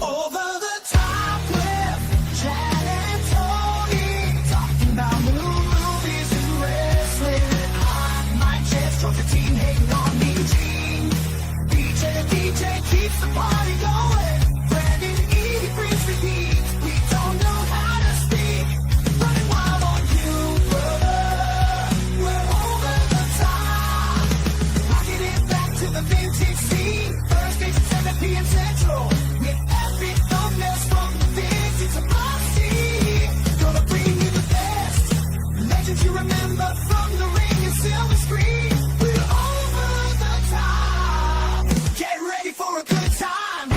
Over the top with Chad and Tony, talking about new movies and wrestling. I might just drop the team hating on me. Gene, DJ keeps the party going. Brandon E brings the heat. We don't know how to speak. Running wild on you, brother. We're over the top. Rocking it back to the vintage scene. Thursdays at 7 p.m. Central. With epic thumbnails from the vintage of Bossy. Gonna bring you the best. Legends you remember from the ring and silver screen. We're over the top. Get ready for a good time.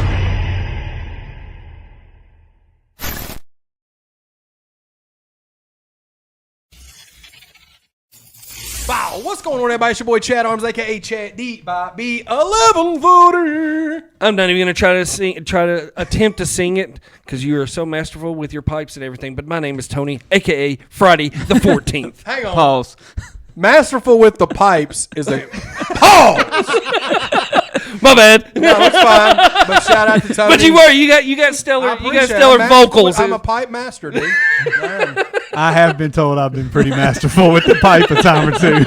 Wow, what's going on, everybody? It's your boy Chad Arms, aka Chad D by B1140. I'm not even gonna try to attempt to sing it because you are so masterful with your pipes and everything. But my name is Tony, aka Friday the 14th. Hang on. Pause. Masterful with the pipes is a pause. My bad. No, it's fine. But shout out to Tony. But you got stellar I'm vocals. I'm a pipe master, dude. Man. I have been told I've been pretty masterful with the pipe a time or two.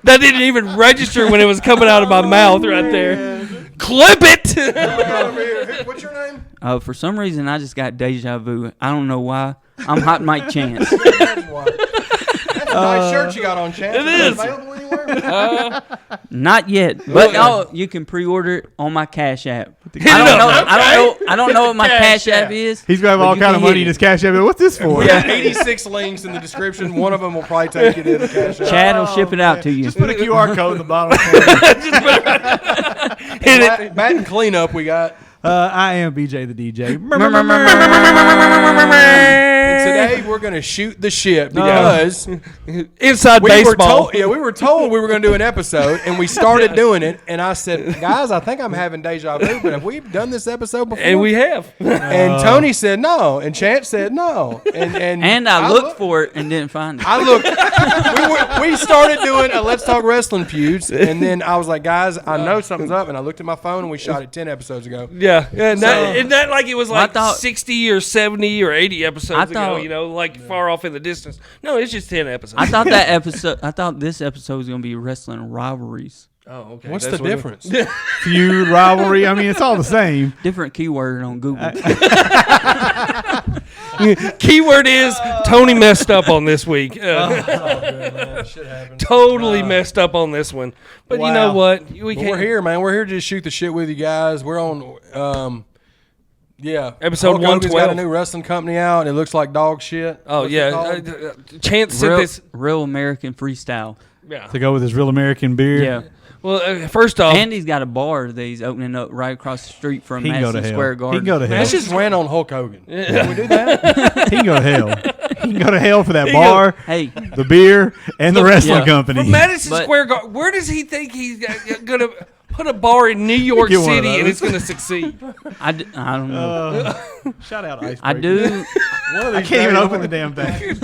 That didn't even register when it was coming out of my mouth right there. Clip it. What's your name? For some reason, I just got deja vu. I don't know why. I'm Hot Mike Chance. That's why. That's a nice shirt you got on, Chance. It is. Available anywhere? Not yet, but you can pre-order it on my Cash App. I don't know what my Cash App is. He's going to have all kind of money in his Cash App. What's this for? We got 86 links in the description. One of them will probably take you to the cash app. Chad will ship it out to you. Just put a QR code in the bottom. Hit it. Bat and cleanup we got. I am BJ the DJ. And today we're going to shoot the shit because Inside baseball. we were told we were going to do an episode, and we started doing it. And I said, guys, I think I'm having deja vu, but have we done this episode before? And we have. And Tony said no, and Chance said no, and I looked for it and didn't find it. I looked. We started doing a Let's Talk Wrestling feuds, and then I was like, guys, I know something's up, and I looked at my phone, and we shot it 10 episodes ago. Yeah. And isn't that like it was like 60 or 70 or 80 episodes ago, like far off in the distance. No, it's just 10 episodes. I thought this episode was going to be wrestling rivalries. Oh, okay. What's the difference? Feud, rivalry. I mean, it's all the same. Different keyword on Google. Keyword is Tony messed up on this week. Shit happened. Totally messed up on this one. But you know what? We're here, man. We're here to just shoot the shit with you guys. We're on, episode Hulk Hogan's 112. got a new wrestling company out, and it looks like dog shit. Oh, What's yeah. it called? Chance said this. Real American Freestyle. Yeah. To go with his real American beer. Yeah. Well, first off, Andy's got a bar that he's opening up right across the street from He can go to Madison hell. Square He Garden. can go to hell. Let's just rant on Hulk Hogan. Can we do that? He can go to hell. He can go to hell for that bar, Hey, the beer, and the wrestling Yeah. company. from Madison But- Square Garden, where does he think he's going to put a bar in New York Get one of City and those. it's going to succeed? I don't know. Shout out Icebreaker. I do. I can't even open the damn thing.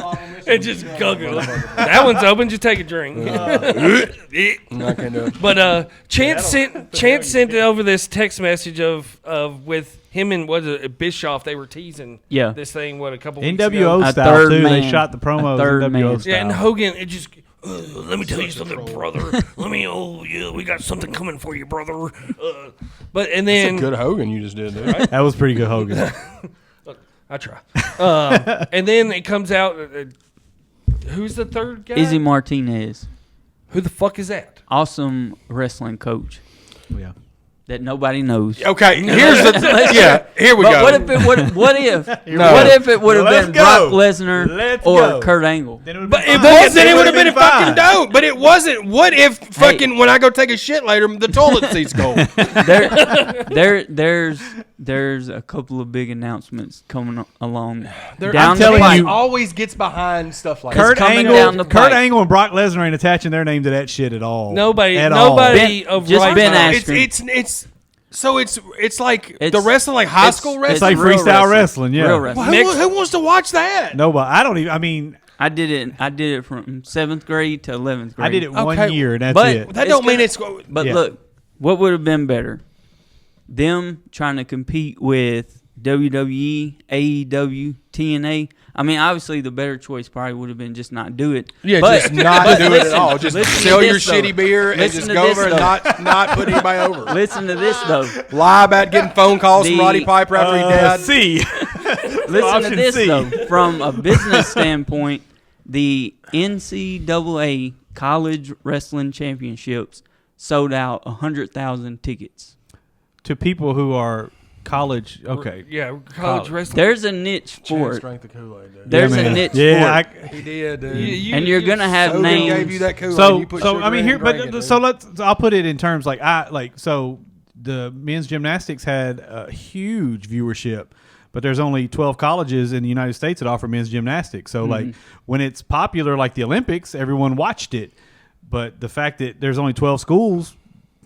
And just guggle. That one's open. Just take a drink. I can't do it. But Chance sent over this text message of with him and Bischoff. They were teasing this thing a couple weeks ago. NWO A style third too. man. They shot the promos third NWO man. style. Yeah, and Hogan, it just. Let me tell you something, brother. We got something coming for you, brother. And then Good Hogan you just did there. Right? That was pretty good, Hogan. I try. And then it comes out. Who's the third guy? Izzy Martinez, Who the fuck is that? awesome wrestling coach Yeah. that nobody knows. Okay, here's the here we But go. what if it would? What if? No. What if it would have Let's been go. Brock Lesnar Let's or go. Kurt Angle? But it would have been fucking dope. But it wasn't. What if fucking when I go take a shit later, the toilet seat's cold? There's a couple of big announcements coming along. I'm Down the telling pipe. you- always gets behind stuff like Kurt that. coming down the Kurt pipe. Angle and Brock Lesnar ain't attaching their name to that shit at all. Nobody Ben- of just right Ben mind. Askren. It's like It's- the wrestling, like high school It's wrestling. like real freestyle wrestling, yeah. Real wrestling. Well, who wants to watch that? Nobody. I don't even. I mean, I did it from 7th grade to 11th grade. I did it one Okay, year, and that's but- it. That don't mean it's. But Yeah. look, what would have been better? them trying to compete with WWE, AEW, TNA. I mean, obviously, the better choice probably would have been just not do it. Yeah, But- just not but do it at listen, all. Just listen to sell your this, though. shitty beer and Listen just to go this, over and though. not put anybody over. Listen to this, though. Lie about getting phone calls from The- Roddy Piper after he died. C. Listen to Option this, C. though. From a business standpoint, the NCAA College Wrestling Championships sold out 100,000 tickets. To people who are college. Okay. Yeah, college wrestling. There's a niche for Chance it. drank the Kool-Aid, dude. There's Yeah, a man. niche Yeah, for it. He did, dude. And you're gonna have Hogan names. gave you that Kool-Aid. So, you put so sugar I mean, in here, and drank but it, so dude. I'll put it in terms so the men's gymnastics had a huge viewership, but there's only 12 colleges in the United States that offer men's gymnastics. So, like, when it's popular, like the Olympics, everyone watched it. But the fact that there's only 12 schools,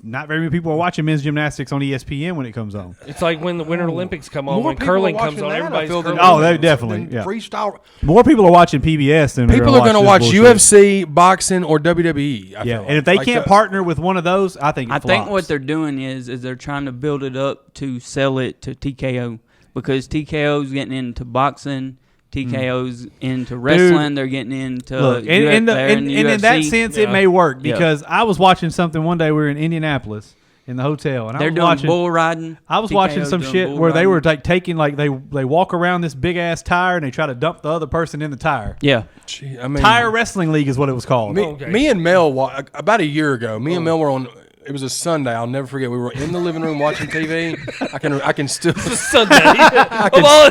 not very many people are watching men's gymnastics on ESPN when it comes on. It's like when the Winter Olympics come on, More when people are curling watching comes on, that, I everybody's feel, than curling. Oh, they than definitely, yeah. freestyle. More people are watching PBS than People are going to watch UFC, boxing, or WWE. I Yeah, feel like. and if they Like can't the- partner with one of those, I think it I think flops. what they're doing is they're trying to build it up to sell it to TKO because TKO's getting into boxing, TKO's into wrestling, they're getting into Look, and in that UFC. sense, Yeah. it may work Yeah. because I was watching something one day. We were in Indianapolis in the hotel, and They're I was doing watching. bull riding. I was TKO's watching some doing shit bull where they were riding. like taking they walk around this big ass tire and they try to dump the other person in the tire. Yeah. Gee, I mean, Tire Wrestling League is what it was called. Okay. Me and Mel about a year ago. Me and Mel were on. It was a Sunday. I'll never forget. We were in the living room watching TV. I can still Sunday. Of all,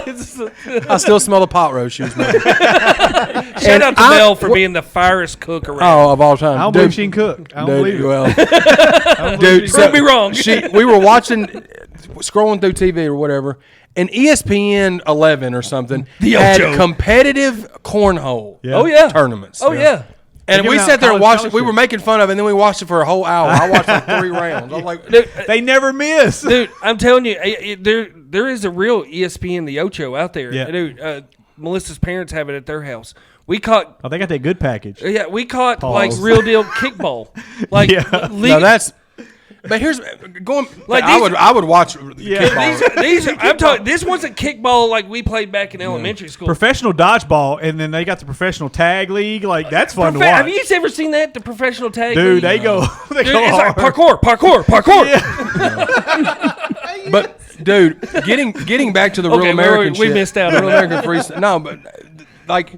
I still smell the pot roast she was making. shout out to Mel for being the firest cook around. Oh, of all time. I don't believe she can cook. I don't believe it. Well, I don't believe dude, she Prove me wrong. We were watching, scrolling through TV or whatever, and ESPN 11 or something had Ocho. competitive cornhole. Yeah. Oh yeah. Tournaments. Oh yeah. And They're we giving sat out there and college watched it. We were scholarships. making fun of it, and then we watched it for a whole hour. I watched like 3 rounds. I was like, They never miss. Dude, I'm telling you, there is a real ESPN the Ocho out there. Yeah. Dude, Melissa's parents have it at their house. We caught, Oh, they got that good package. we caught like Pause. real deal kickball. Like, Yeah. no, that's. But here's going. Like I would watch Yeah. kickball. these I'm talking. This wasn't kickball like we played back in elementary school. Professional dodgeball, and then they got the professional tag league. Like that's fun to watch. Have you ever seen that? The professional tag Dude, league? they go. They Dude, go it's like hard. parkour. But dude, getting back to the real Okay, American we shit, missed out real on American freestyle. No, but like,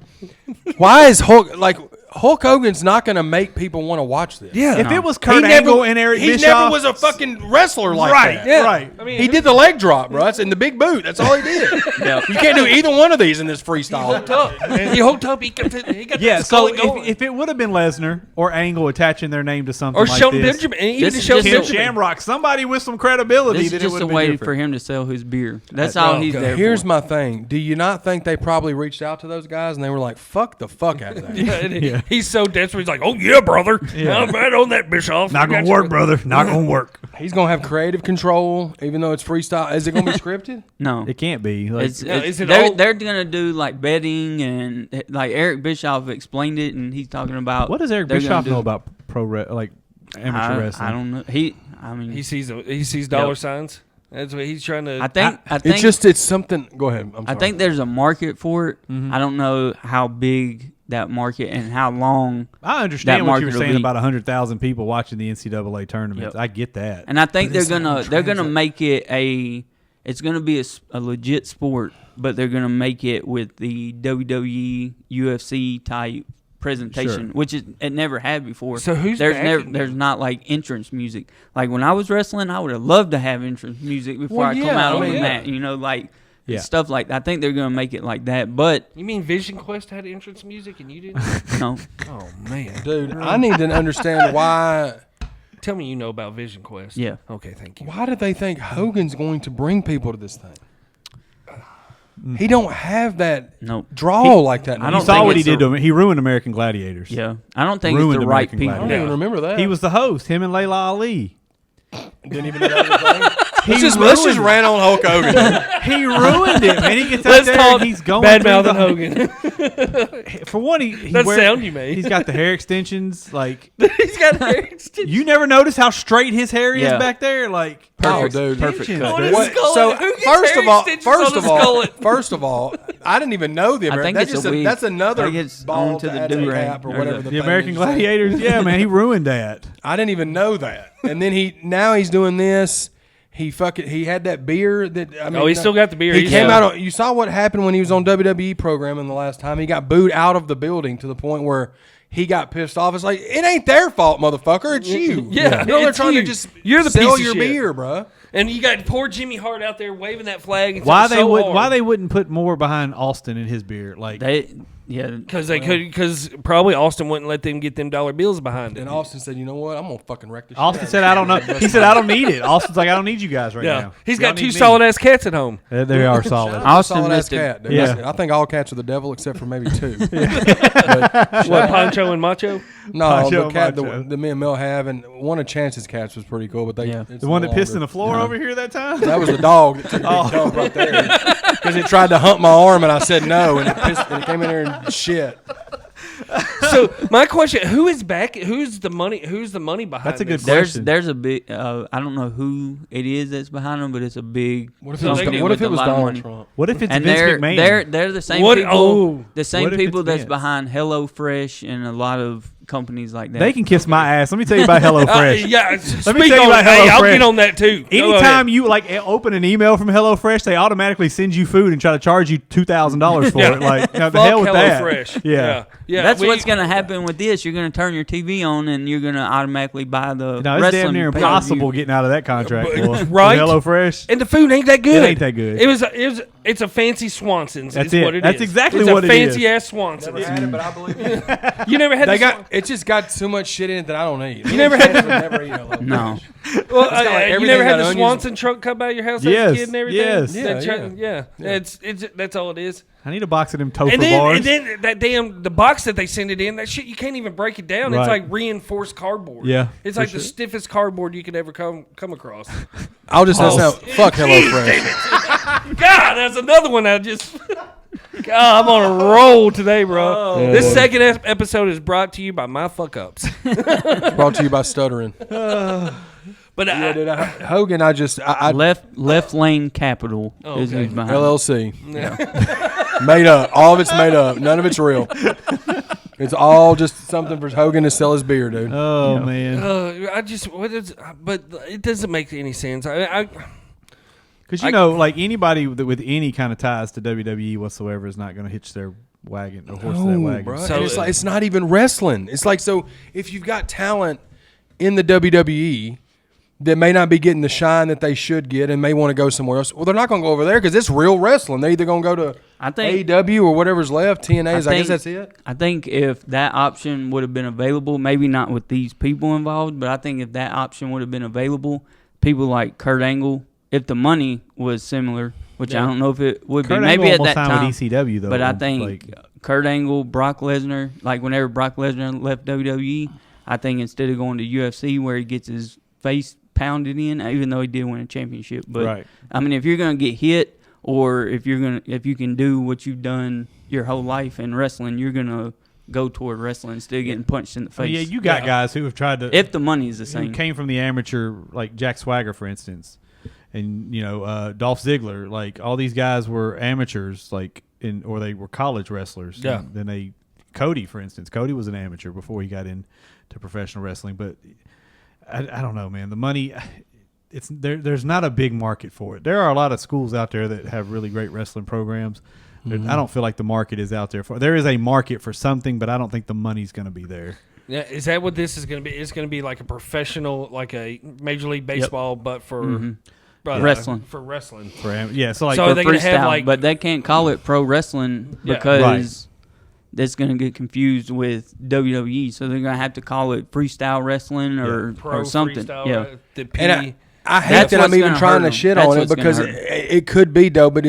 why is Hulk Hogan's not going to make people want to watch this? Yeah. If it was Kurt Angle and Eric he Bischoff, never was a fucking wrestler like right, that. Yeah. right. I mean, He did the leg drop, bro. That's in the big boot. That's all he did. Yeah. You can't do either one of these in this hooked freestyle. up. And he hooked up. He got Yeah, that so skull going. if it would have been Lesnar or Angle attaching their name to something Or like Shelton this, Benjamin. And even This is Shelton just Ken Benjamin. Shamrock, somebody with some credibility, This then is it just would a have been way different. for him to sell his beer. That's all he's there Here's for. my thing. Do you not think they probably reached out to those guys and they were like, "Fuck the fuck out of that"? Yeah, and he's so desperate. He's like, "Oh yeah, brother, I'm right on that, Bischoff. Not gonna work, brother. Not gonna work. He's gonna have creative control, even though it's freestyle. Is it gonna be scripted? No. It can't be. Like, is it they're, all- they're gonna do like betting and like Eric Bischoff explained it and he's talking about what does Eric they're Bischoff gonna know do- about amateur wrestling? I don't know. I mean, He sees dollar signs. That's what he's trying to. I think It's something. Go ahead. I'm I sorry. think there's a market for it. Mm-hmm. I don't know how big that market and how long. I understand that what you were market will saying be. about 100,000 people watching the NCAA tournaments. Yep. I get that. And I think But it's they're not gonna make it it's gonna be a legit sport, but they're gonna make it with the WWE UFC type presentation, Sure. which it never had before. So who's there's backing there's them? not like entrance music. Like when I was wrestling, I would have loved to have entrance music before Well, I come yeah, out I on mean, the yeah. mat. You know, like Yeah. stuff like that. I think they're gonna make it like that, but You mean Vision Quest had entrance music and you didn't? no. Oh man, dude, I need to understand why. tell me you know about Vision Quest. Yeah. Okay, thank you. Why do they think Hogan's going to bring people to this thing? He don't have that Nope. draw like that. I You don't saw think what he it's did a- to him. He ruined American Gladiators. Yeah, I don't think Ruined it's the right American people. I don't Gladiator. even remember that. He was the host, him and Layla Ali. Didn't even know that was a thing. Let's just rant on Hulk Hogan. He ruined it, man. He gets out Let's there talk and he's going bad through mouthing the- Hogan. For one, he That sound you made. He's got the hair extensions. Like He's got hair extensions. you never notice how straight his hair is Yeah. back there. Like Oh, dude. Perfect extensions, cut. dude. On his skull. So Who gets first hair of all, extensions on his skullet? first of all, I didn't even know the I American. think it's a wig. That's another I think it's ball onto to the add to the do-rag cap or or whatever the thing American is saying. Gladiators. Yeah, man, he ruined that. I didn't even know that. And then he's doing this. He had that beer that I mean. Oh, he still got the beer. He He's came got- out. You saw what happened when he was on WWE programming the last time. He got booed out of the building to the point where he got pissed off. It's like it ain't their fault, motherfucker. It's you. Yeah, you know they're it's trying you. to just You're the sell piece of your shit. beer, bruh. And you got poor Jimmy Hart out there waving that flag. Why they wouldn't put more behind Austin in his beer? Like Because probably Austin wouldn't let them get them dollar bills behind it. And Austin said, "You know what? I'm gonna fucking wreck this." Austin shit said, out I of don't know. this He said, I don't need it. Austin's like, I don't need you guys right Yeah, now. he's Y'all got two need me. solid ass cats at home. They are solid. Austin solid ass missed it. cat. Dude. Yeah. I think all cats are the devil except for maybe two. What, Pancho and Macho? No, Macho, the cat Macho. that me and Mel have, and one of Chance's cats was pretty cool. But Yeah. it's The one no that pissed in longer- the floor over here that time? That was the dog that took a big dump right there because it tried to hump my arm, and I said no, and it came in here and shit. So my question: Who is back? Who's the money? Who's the money behind? That's a good this? question. There's a big. I don't know who it is that's behind them, but it's a big. What if company it with was a lot of Donald money. Trump? What if it's And Vince they're McMahon? they're the same What? people. Oh. The same What if people it's that's Vince? behind HelloFresh and a lot of companies like that. They can kiss my ass. Let me tell you about HelloFresh. Yeah, Let speak me tell you on about it. Hey, I'll HelloFresh. get on that too. Go Anytime ahead. you open an email from HelloFresh, they automatically send you food and try to charge you $2,000 for it. Like, the Fuck hell with that. HelloFresh. Yeah. yeah. That's what's going to happen with this. You're going to turn your TV on and you're going to automatically buy the No, it's wrestling damn near pay-per-view. impossible getting out of that contract. But- boy. right? With HelloFresh. And the food ain't that good. It ain't that good. It's a fancy Swanson's. That's is it. What it That's is. exactly it's what it a is. fancy ass Swanson's. Never had it, but I believe you. You never had They the got it. Just got so much shit in it that I don't eat. You never had to never eat HelloFresh. No. Well, got, like, you everything never had got the onions. Swanson truck come by your house as Yes, a kid and everything. yes. Yeah. It's that's all it is. I need a box of them Topher And bars. then that damn the box that they send it in, that shit you can't even break it down. It's Right. like reinforced cardboard. Yeah, it's for like the sure. stiffest cardboard you could ever come across. I'll just fuck HelloFresh. God, that's another one I just. God, I'm on a roll today, bro. This second episode is brought to you by my fuck ups. Brought to you by stuttering. But Yeah, dude, Hogan, I Left Lane Capital is okay. who's behind. LLC. Made up. All of it's made up. None of it's real. It's all just something for Hogan to sell his beer, dude. Oh, man. but it doesn't make any sense. I Because, like anybody with any kind of ties to WWE whatsoever is not going to hitch their wagon or horse to that wagon. Bro. So- And it's like it's not even wrestling. It's like, so if you've got talent in the WWE that may not be getting the shine that they should get and may want to go somewhere else, well, they're not going to go over there because it's real wrestling. They're either going to go to I think AEW or whatever's left. TNA is, I guess think- that's it. I think if that option would have been available, maybe not with these people involved, but I think if that option would have been available, people like Kurt Angle, if the money was similar, which I don't know if it would Kurt be, maybe Angle at that almost time. signed with ECW, though. But I think like, Kurt Angle, Brock Lesnar, like whenever Brock Lesnar left WWE, I think instead of going to UFC where he gets his face pounded in, even though he did win a championship. But Right. I mean, if you're gonna get hit, or if you can do what you've done your whole life in wrestling, you're gonna go toward wrestling instead of getting punched in the I mean, face. yeah, you got guys who have tried to. if the money is the who same. came from the amateur, like Jack Swagger, for instance, and Dolph Ziggler, like all these guys were amateurs, like or they were college wrestlers. Yeah. And then Cody, for instance, Cody was an amateur before he got into professional wrestling. But I don't know, man. The money, it's there's not a big market for it. There are a lot of schools out there that have really great wrestling programs. I don't feel like the market is out there for. There is a market for something, but I don't think the money's going to be there. Yeah, is that what this is going to be? It's going to be like a professional, like a Major League Baseball, but for Wrestling. For wrestling. Yeah, so like So for they gonna have, freestyle, like- but they can't call it pro wrestling Yeah. because Right. that's going to get confused with WWE. So they're going to have to call it freestyle wrestling or Pro something. freestyle, Yeah. the P. And I hate That's that I'm what's even gonna trying hurt to 'em. shit That's on it what's gonna because hurt it could be, though, but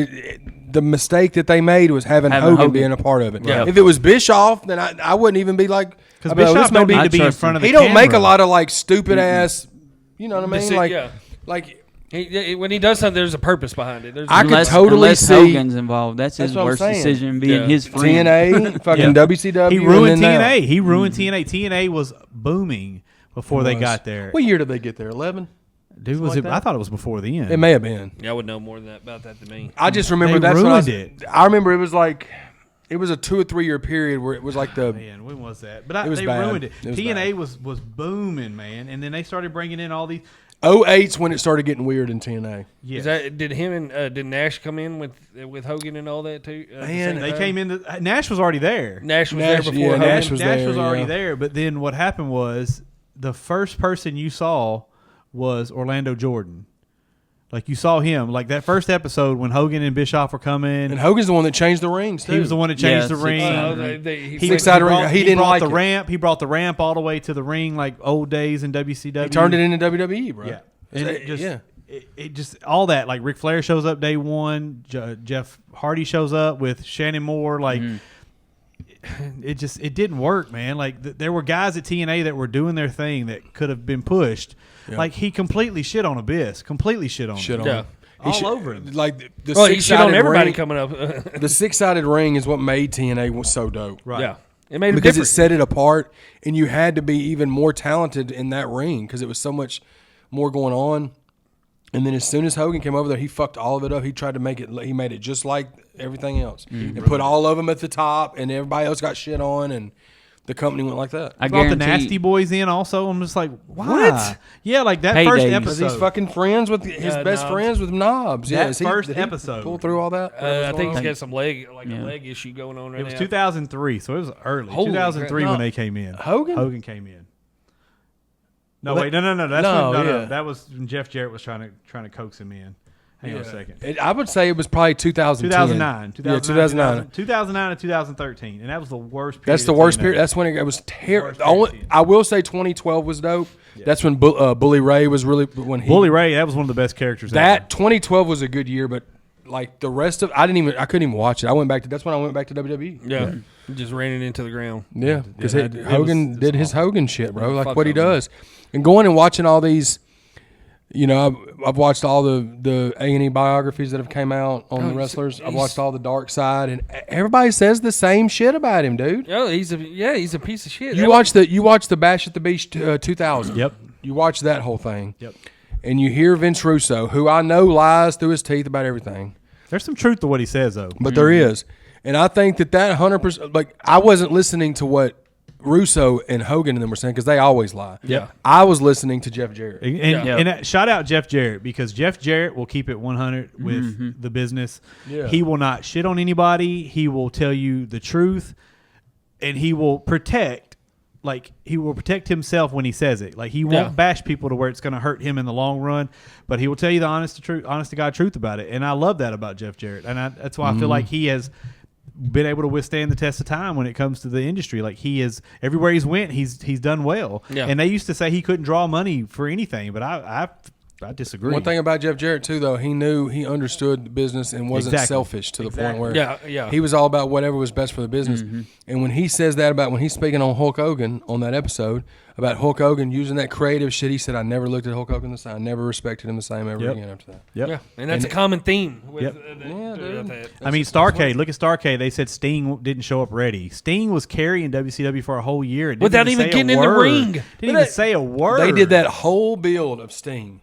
the mistake that they made was having Having Hogan Hogan. being a part of it. Yeah. If it was Bischoff, then I wouldn't even be like, because I'd be like, Bischoff this may don't be- need to be in trust front of him. the he don't make a camera. lot of like stupid ass, you know what I mean? Deci- Like, yeah. like When he does something, there's a purpose behind it. I could Unless totally see Hogan's involved. That's That's his what I'm worst saying. decision, being Yeah. his friend. TNA, fucking Yeah. WCW. He and ruined then now. TNA. He ruined TNA. TNA was booming before they Was. got there. What year did they get there? 11? Dude, was like it? that? I thought it was before the end. It may have been. Yeah, I would know more about that than me. I just remember They that's when I, ruined it. I remember it was like it was a 2 or 3 year period where it was like the Man, when was that? But It was they bad. ruined it. It was TNA was booming, man, and then they started bringing in all these. 08's when it started getting weird in TNA. Yes. Is that, did him and did Nash come in with Hogan and all that too? at the Man, same they time? came in. Nash was already there. Nash was Nash- there yeah, before Hogan. Nash was there, already yeah. there. But then what happened was the first person you saw was Orlando Jordan. Like you saw him, like that first episode when Hogan and Bischoff were coming. And Hogan's the one that changed the rings too. He was the one that changed Yeah, the ring. six-sided Six-sided ring. He didn't brought like the it. ramp. He brought the ramp all the way to the ring, like old days in WCW. He turned it into WWE, bro. Yeah, and it just, yeah. it just all that. Like Ric Flair shows up day one. Jeff Hardy shows up with Shannon Moore. Like it didn't work, man. Like there were guys at TNA that were doing their thing that could have been pushed. Yeah. Like he completely shit on Abyss. Completely shit on him. Shit on Yeah. him. All should- over him. Like the Well, he shit on six-sided everybody ring, coming up. The 6-sided ring is what made TNA was so dope. Right. Yeah, it made it Because it different. set it apart, and you had to be even more talented in that ring because it was so much more going on. And then as soon as Hogan came over there, he fucked all of it up. He tried to make it. He made it just like everything else, and put all of them at the top, and everybody else got shit on, and the company went like that. I Brought the guarantee. Nasty Boys in also. I'm just like, why? What? Yeah, like that Heydays. first Because Because episode. he's fucking friends with his best Knobs. friends with Knobs. Yeah, That is he- first did he episode. pull through all that. I think he's on? got some leg Yeah. a leg issue going on right It was now. 2003, so it was early. Holy 2003 crap. when No. they came in. Hogan? came in. No, Well, wait, no. That's no, when, yeah. that was when Jeff Jarrett was trying to coax him in. Hang on a second. I would say it was probably 2010. 2009. Yeah, 2009. 2009 and 2013, and that was the worst period. That's the of worst TNA. period. That's when it was terrible. Worst period of TNA. I will say 2012 was dope. That's when Bully Ray was really when he Bully Ray, that was one of the best characters. That 2012 was a good year, but like the rest of I couldn't even watch it. That's when I went back to WWE. Yeah, just ran it into the ground. Yeah, because it Hogan was did his awful. Hogan shit, bro. Like Fuck what he Hogan. does, and going and watching all these. You know, I've watched all the A&E biographies that have came out on the wrestlers. I've watched all the Dark Side, and everybody says the same shit about him, dude. Yeah, he's a piece of shit. You watch the Bash at the Beach 2000. Yep. You watch that whole thing. Yep. And you hear Vince Russo, who I know lies through his teeth about everything, There's some truth to what he says, though. but there is, and I think that 100%. Like I wasn't listening to what Russo and Hogan and them were saying because they always lie. Yeah. I was listening to Jeff Jarrett. And shout out Jeff Jarrett, because Jeff Jarrett will keep it 100 with the business. Yeah. He will not shit on anybody. He will tell you the truth, and he will protect himself when he says it. Like he won't bash people to where it's going to hurt him in the long run, but he will tell you the honest to God truth about it. And I love that about Jeff Jarrett, and that's why I feel like he has been able to withstand the test of time when it comes to the industry. Like he is everywhere he's went, he's done well. Yeah. And they used to say he couldn't draw money for anything, but I disagree. One thing about Jeff Jarrett too, though, he understood the business and wasn't Exactly. selfish to the point where Yeah. he was all about whatever was best for the business. And when he says that when he's speaking on Hulk Hogan on that episode about Hulk Hogan using that creative shit, he said, "I never looked at Hulk Hogan the same. I never respected him the same ever Yep. again after that." Yep. Yeah, and that's a common theme. With, Yep. that. I mean, Starrcade. Look at Starrcade. They said Sting didn't show up ready. Sting was carrying WCW for a whole year and didn't Without even say a getting in the word. ring. Didn't But even they- say a word. They did that whole build of Sting.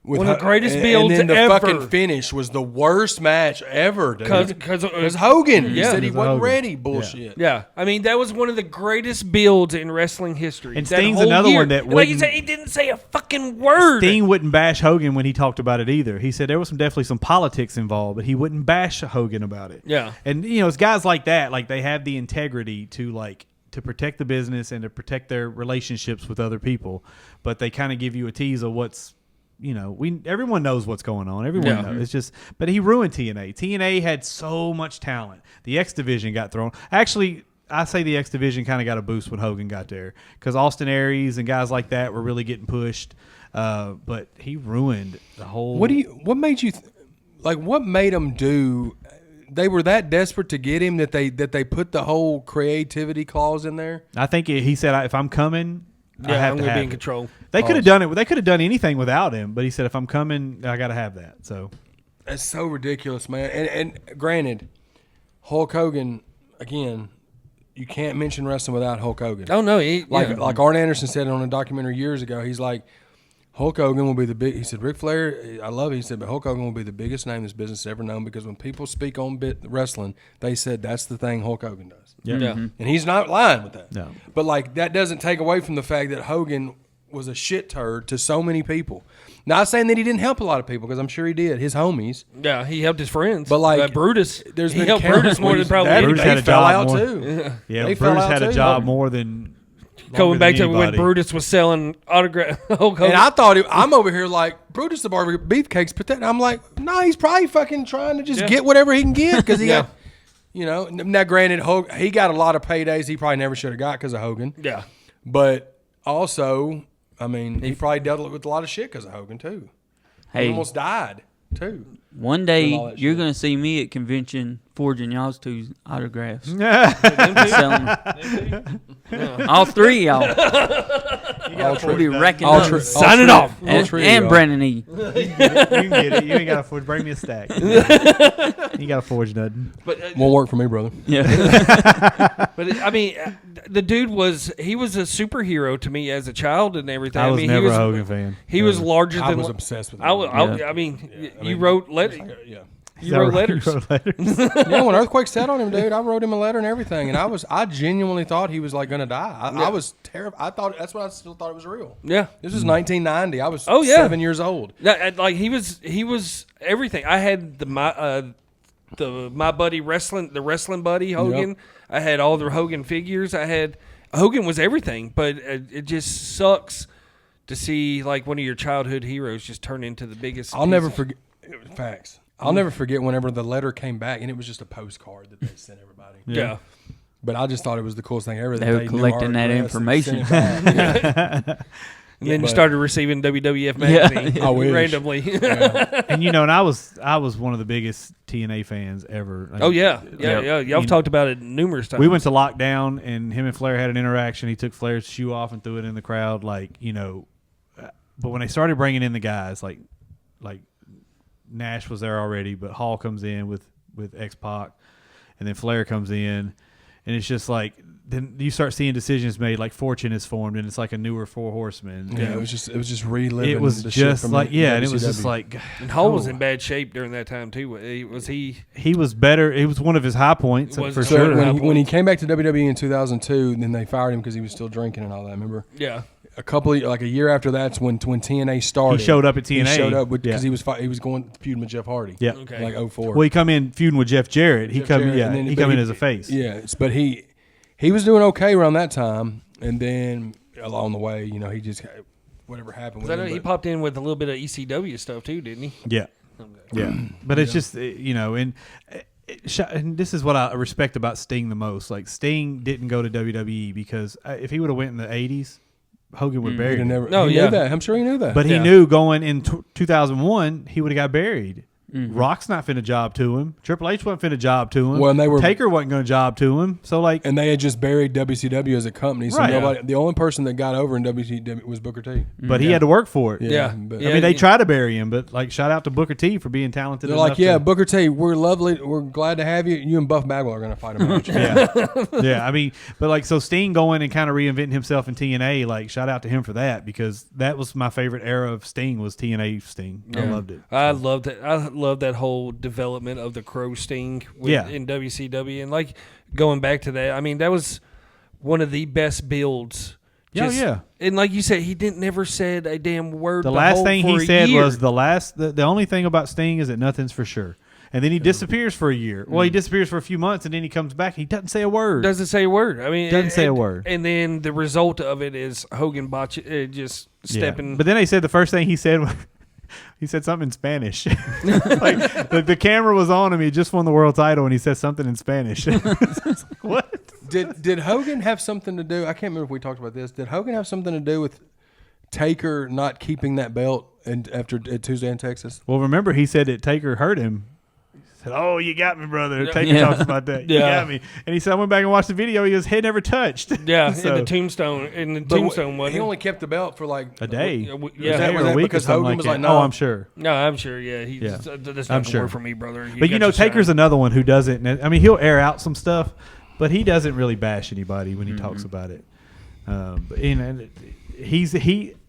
With One of the greatest and builds then the ever. fucking finish was the worst match ever, dude. Because Hogan, he Yeah. said he Because of wasn't Hogan. ready. Bullshit. Yeah, I mean that was one of the greatest builds in wrestling history. And That Sting's whole another year. one that And like you wouldn't- said, he didn't say a fucking word. Sting wouldn't bash Hogan when he talked about it either. He said there was definitely some politics involved, but he wouldn't bash Hogan about it. Yeah. And it's guys like that, like they have the integrity to protect the business and to protect their relationships with other people, but they kind of give you a tease of what's everyone knows what's going on. Everyone knows. It's just, but he ruined TNA. TNA had so much talent. The X Division got thrown. Actually, I say the X Division kind of got a boost when Hogan got there because Austin Aries and guys like that were really getting pushed. But he ruined the whole. What made you what made them do? They were that desperate to get him that they put the whole creativity clause in there. I think he said, if I'm coming, I Yeah, have I'm to gonna have be in it. control. They could have done it. They could have done anything without him, but he said, "If I'm coming, I got to have that." So That's so ridiculous, man. And granted, Hulk Hogan, again, you can't mention wrestling without Hulk Hogan. Oh no, Like Arn Anderson said on a documentary years ago, he's like, Hulk Hogan will be the big. He said, Ric Flair, I love it. He said, but Hulk Hogan will be the biggest name this business has ever known because when people speak on wrestling, they said that's the thing Hulk Hogan does. yeah. And he's not lying with that. No. But like that doesn't take away from the fact that Hogan was a shit turd to so many people. Not saying that he didn't help a lot of people because I'm sure he did. His homies. Yeah, he helped his friends. But like Brutus, there's he been helped countless Brutus more than ones probably that Brutus anybody. had they a fell job out more. too. yeah, They fell Bruce out had a too. job more than Going back to when anybody. Brutus was selling autograph Hulk Hogan. And I thought I'm over here like Brutus the Barber Beefcakes, but then I'm like, no, he's probably fucking trying to just get whatever he can get because he got, you know. Now, granted, he got a lot of paydays he probably never should have got because of Hogan. yeah. But also, I mean, he probably dealt with a lot of shit because of Hogan too. He Hey, almost died too. one all day that you're shit. gonna see me at convention forging y'all's two autographs. Them two? Selling all three of y'all. We'll be wrecking up. Sign it off. And Brandon E. You can get it. You ain't got to forge. Bring me a stack. You got to forge nothing. But Won't work for me, brother. Yeah. But I mean, the dude was a superhero to me as a child and everything. I was mean, never he was a Hogan fan. He was larger I than. was obsessed with him. I mean, you wrote letters. Yeah. You wrote letters. Yeah, when Earthquake set on him, dude, I wrote him a letter and everything, and I genuinely thought he was like gonna die. I was terrified. I thought that's what I still thought it was real. Yeah. This was 1990. I was 7 years old. Like he was everything. I had my buddy the wrestling buddy Hogan. Yep. I had all the Hogan figures. Hogan was everything, but it just sucks to see like one of your childhood heroes just turn into the biggest. I'll never forget. Facts. I'll never forget whenever the letter came back, and it was just a postcard that they sent everybody. Yeah. But I just thought it was the coolest thing ever. That They were knew collecting our that address and information. sent it back. And then you but- started receiving WWF magazine I wish. randomly. And and I was one of the biggest TNA fans ever. Like, Oh yeah. Y'all talked about it numerous times. We went to lockdown, and him and Flair had an interaction. He took Flair's shoe off and threw it in the crowd, But when they started bringing in the guys, like Nash was there already, but Hall comes in with X-Pac, and then Flair comes in, and it's just like then you start seeing decisions made, like Fortune is formed, and it's like a newer Four Horsemen. Yeah, it was just reliving. It was the shit just from like the and it was just WCW. like And Hall was in bad shape during that time too. Was he? he was better. It was one of his high points Was for it? So sure. when he came back to WWE in 2002, then they fired him because he was still drinking and all that. Remember? Yeah. A year after that's when TNA started. He showed up at TNA. He showed up because Yeah. he was going feuding with Jeff Hardy. Yeah. Okay. Like 04. Well, he come in feuding with Jeff Jarrett. He Jeff come Jarrett, and then- he but come in as a face. Yeah, but he was doing okay around that time, and then along the way, he just whatever happened with him. He but- popped in with a little bit of ECW stuff too, didn't he? Yeah. Yeah. But it's just, and this is what I respect about Sting the most. Like, Sting didn't go to WWE because if he would have went in the 80s, Hogan would have buried He'd him. never. No, he yeah. knew that. I'm sure he knew that. But he Yeah. knew going in 2001, he would have got buried. Rock's not finna job to him. Triple H wasn't finna job to him. Well, and they were- Taker wasn't going to job to him. So, like, and they had just buried WCW as a company, so Right. nobody. The only person that got over in WCW was Booker T. but he had to work for it. Yeah. but- Yeah. I mean, they tried to bury him, but, like, shout out to Booker T for being talented They're enough like, yeah, to- Booker T, we're lovely. We're glad to have you. You and Buff Bagwell are going to fight a match. Yeah, I mean, but like, so Sting going and kind of reinventing himself in TNA, like, shout out to him for that, because that was my favorite era of Sting was TNA Sting. I loved it. I loved it. I love that whole development of the Crow Sting in WCW, and like going back to that. I mean, that was one of the best builds. Yeah. And like you said, he never said a damn word. The last thing for he a said year. was the only thing about Sting is that nothing's for sure. And then he disappears for a year. Well, he disappears for a few months, and then he comes back. He doesn't say a word. doesn't say a word. I mean, Doesn't say a word. And then the result of it is Hogan just Yeah. stepping. But then they said the first thing he said was, he said something in Spanish. Like the camera was on him. He just won the world title, and he said something in Spanish. It's like, what? Did Hogan have something to do? I can't remember if we talked about this. Did Hogan have something to do with Taker not keeping that belt after Tuesday in Texas? Well, remember he said that Taker hurt him. said, "Oh, you got me, brother." Yeah. Taker talks about that. You Yeah. got me. And he said, "I went back and watched the video. His head never touched." Yeah, So- in the tombstone. In the But tombstone one. he only kept the belt for like a day. Yeah. Was Day that or a week because or something Hogan like was that. like, no. Oh, I'm sure. No, I'm sure. Yeah, Yeah. That's I'm not sure. work for me, brother. But you know, Taker's another one who doesn't. I mean, he'll air out some stuff, but he doesn't really bash anybody when he talks about it. But, and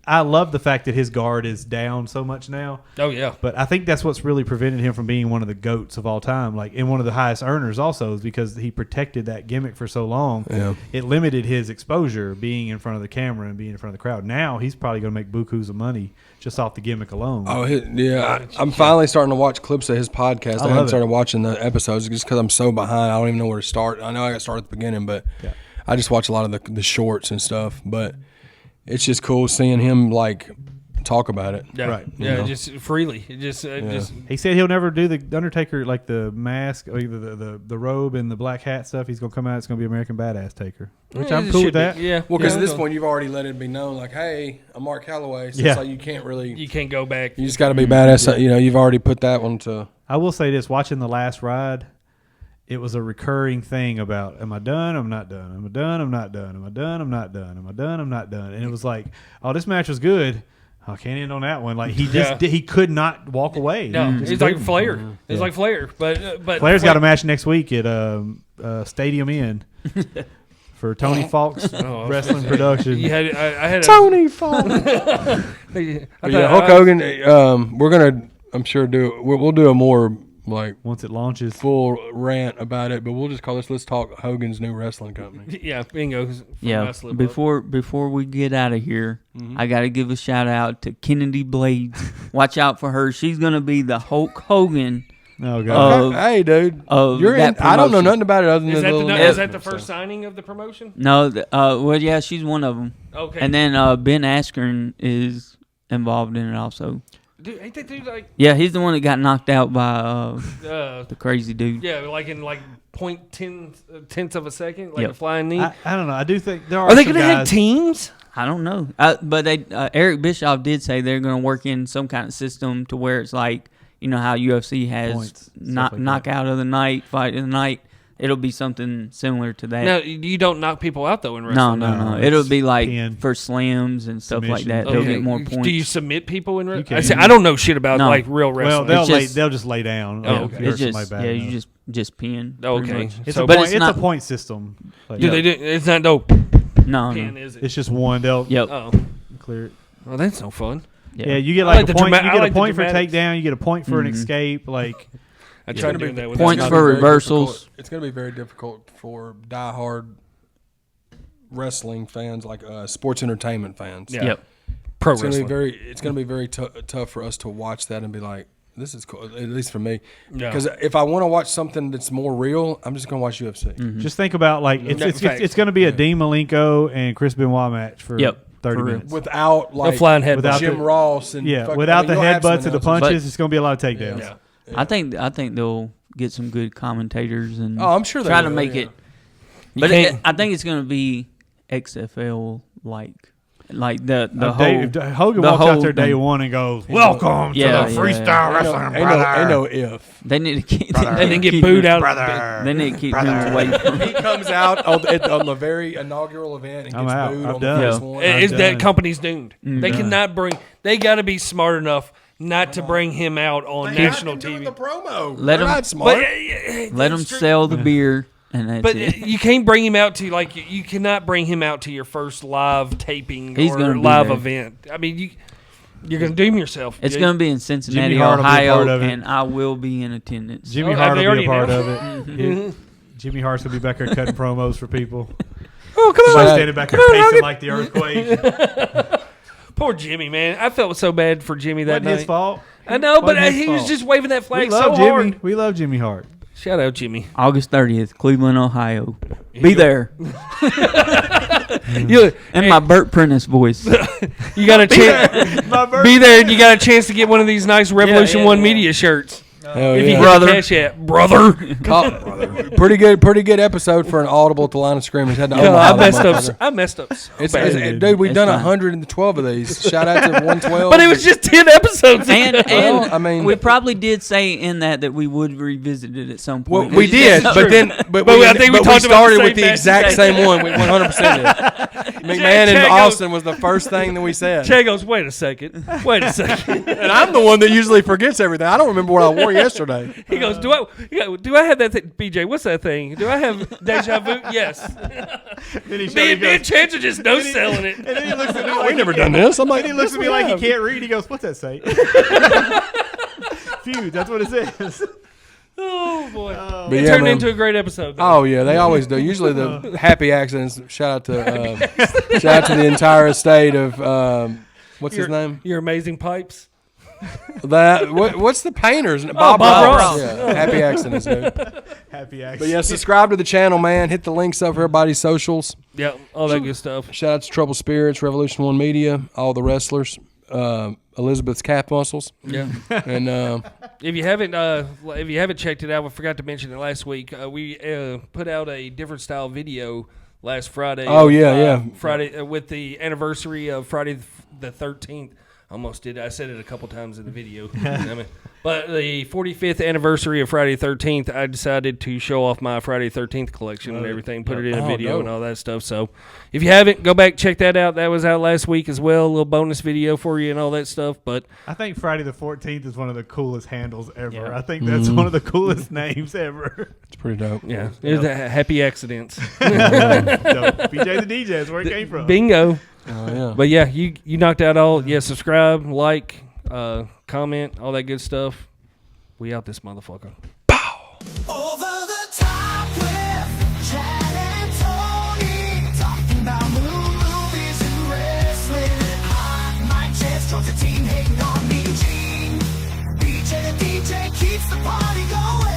I love the fact that his guard is down so much now. Oh yeah. But I think that's what's really prevented him from being one of the GOATs of all time, like, and one of the highest earners also, is because he protected that gimmick for so long. Yeah. It limited his exposure being in front of the camera and being in front of the crowd. Now he's probably going to make bukus of money just off the gimmick alone. Oh, I'm finally starting to watch clips of his podcast. I love haven't it. started watching the episodes just because I'm so behind. I don't even know where to start. I know I got to start at the beginning, but Yeah. I just watch a lot of the shorts and stuff. But it's just cool seeing him like talk about it. Yeah. Right. Yeah, You know? just freely. Just He said he'll never do the Undertaker, like the mask, or the robe and the black hat stuff. He's going to come out. It's going to be American Badass Taker, which I'm it cool should with that. be. Yeah. Well, because yeah. at this point you've already let it be known, like, hey, I'm Mark Calloway. So Yeah. it's like you can't really. You can't go back. You just got to be badass. You know, you've already put that one to. I will say this: watching the last ride, it was a recurring thing about, am I done? I'm not done. Am I done? I'm not done. Am I done? I'm not done. Am I done? I'm not done. And it was like, oh, this match was good. I can't end on that one. Like, he just he could not walk away. No, He just it's like couldn't. Flair. It's like Flair, but Flair's got a match next week at Stadium Inn for Tony Falk's wrestling production. You had I had Tony Falk. yeah, Hulk Hogan. We're gonna, I'm sure, we'll do a more like Once it launches, full rant about it, but we'll just call this. Let's talk Hogan's new wrestling company. Yeah, bingo. Yeah. Before we get out of here, I got to give a shout out to Kennedy Blades. Watch out for her. She's gonna be the Hulk Hogan. oh god, Hey, dude, Of you're in. that I don't know promotion. nothing about it other than Is that, the little. is that the first signing of the promotion? No, well, yeah, she's one of them. Okay. And then Ben Askren is involved in it also. Dude, ain't that dude like Yeah, he's the one that got knocked out by the crazy dude. yeah, like in like 0.10 of a second, like Yep. a flying knee? I don't know. I do think there Are they some going to have guys- teams? I don't know, but they Eric Bischoff did say they're going to work in some kind of system to where it's like, you know how UFC has Points, stuff like that. knockout of the night, fight of the night. It'll be something similar to that. No, you don't knock people out though in no, wrestling. no. No, It'll it's be like pin. for slams and stuff like that. Submission. They'll Okay. get more points. Do you submit people in You wrestling? can. I don't know shit about No. like real Well, wrestling. they'll just lay down. Oh, Like, okay. if you It's hurt somebody just bad yeah, enough. you just pin. Oh, pretty okay. much. It's So- a but point. it's It's not- a point system. Like, do they do? It's not no No, pin, no. is it? It's just one. They'll Yep. Oh, clear it. well, that's no fun. Yeah, you get I like, like a the point. drama- You I get like a the point for dramatics. takedown. You get a point for an escape. Like, I It's tried gonna doing be- that with Points it's that. gonna for be very reversals. difficult. It's going to be very difficult for diehard wrestling fans, like sports entertainment fans. Yeah. Yep. Pro It's going to wrestling. be it's going to be very tough for us to watch that and be like, this is cool. At least for me, Yeah. because if I want to watch something that's more real, I'm just going to watch UFC. just think about like No, it's facts. going to be a Dean Malenko and Chris Benoit match for Yep, 30 for real. minutes. Without No like flying head. Without Jim the- Ross and Yeah, fucking- without I mean, the you'll have some headbutts and the announcers. punches, it's going to be a lot of takedowns. Yeah. I think they'll get some good commentators and Oh, I'm sure they try to will, make yeah. it. You But can't- I think it's going to be XFL like the Dave, whole Hogan the walks out whole there day thing. one and goes, "Welcome Yeah, to the yeah, freestyle yeah. wrestling, Ain't brother." no if. They need to keep. And then get booed out. brother. They need to keep him away from. He comes out on the very inaugural event and I'm gets out. booed I'm on done. the first Yeah. one. Is I'm that done. company's doomed? They done. cannot bring. They got to be smart enough not to bring him out on national doing TV. the promo. Let They're him- not smart. But Let them sell the beer, and that's But it. you can't bring him out to like you cannot bring him out to your first live taping He's or gonna be live there. event. I mean, you're gonna doom yourself. It's You- going to be in Cincinnati, Jimmy Hart will be a Ohio, part of it. and I will be in attendance. Jimmy Oh, Hart have will they be a already part of announced? it. Jimmy Hart's gonna be back there cutting promos for people. Oh, come Somebody on, standing back there Come on, pacing Hogan. like the earthquake. Poor Jimmy, man. I felt so bad for Jimmy that Wasn't night. his fault. I know, but Wasn't his he was fault. just waving that We flag love so Jimmy. hard. We love Jimmy Hart. Shout out, Jimmy. August 30th, Cleveland, Ohio. Be there. You, In my Burt Prentice voice. you got a chance. Be there, and you got a chance to get one of these nice Revolution yeah, One yeah. media shirts. Hell If you yeah. hit the cash app, brother. Pretty good episode for an audible at the line of scrimmage. Had to No, Omaha I that messed up. motherfucker. I messed up. So It's, bad. dude, we've It's done fine. 112 of these. Shout out to 112. But it was just 10 episodes. And Well, I mean- we probably did say in that we would revisit it at some Well, point. we It's did, just but true. then, I think we talked about the started same with the match exact today. same one. We 100% did. McMahon Chad and goes- Austin was the first thing that we said, Che goes, wait a second. and I'm the one that usually forgets everything. I don't remember what I wore yesterday. He goes, do I have that thing? BJ, what's that thing? Do I have deja vu? Yes. Then he showed Me me, and goes, Chance are just no selling it. and then he looks at me We like never done this. I'm like, he looks yes, at me we like have. he can't read. He goes, "What's that say?" Feud. That's what it says. Oh, boy. But It yeah, turned man. into a great episode. though. Oh yeah, they always do. Usually the happy accidents. Shout out to the entire estate of what's his name? Your amazing pipes. What's the painters? Bob Ross. Yeah, happy accidents, dude. Happy accident. But yeah, subscribe to the channel, man. Hit the links up for everybody's socials. Yeah, all that good stuff. Shout out to Trouble Spirits, Revolution One Media, all the wrestlers, Elizabeth's calf muscles, Yeah. and If you haven't checked it out, we forgot to mention it last week. We put out a different style video last Friday. Oh, yeah. Friday with the anniversary of Friday the 13th. Almost did. I said it a couple times in the video. But the 45th anniversary of Friday the 13th, I decided to show off my Friday the 13th collection and everything, put it in a video dope. and all that stuff. So if you haven't, go back, check that out. That was out last week as well. A little bonus video for you and all that stuff. But I think Friday the 14th is one of the coolest handles ever. Yeah. I think that's one of the coolest names ever. it's pretty dope. yeah, it was a happy accidents. Dope. BJ the DJ is where it came from. Bingo. Oh yeah. But yeah, you knocked out all. Yeah, subscribe, like, comment, all that good stuff. We out this motherfucker. Over the top with Chad and Tony, talking about movies and wrestling. I'm Mike Chance, Georgia team hating on me, Gene. BJ the DJ keeps the party going.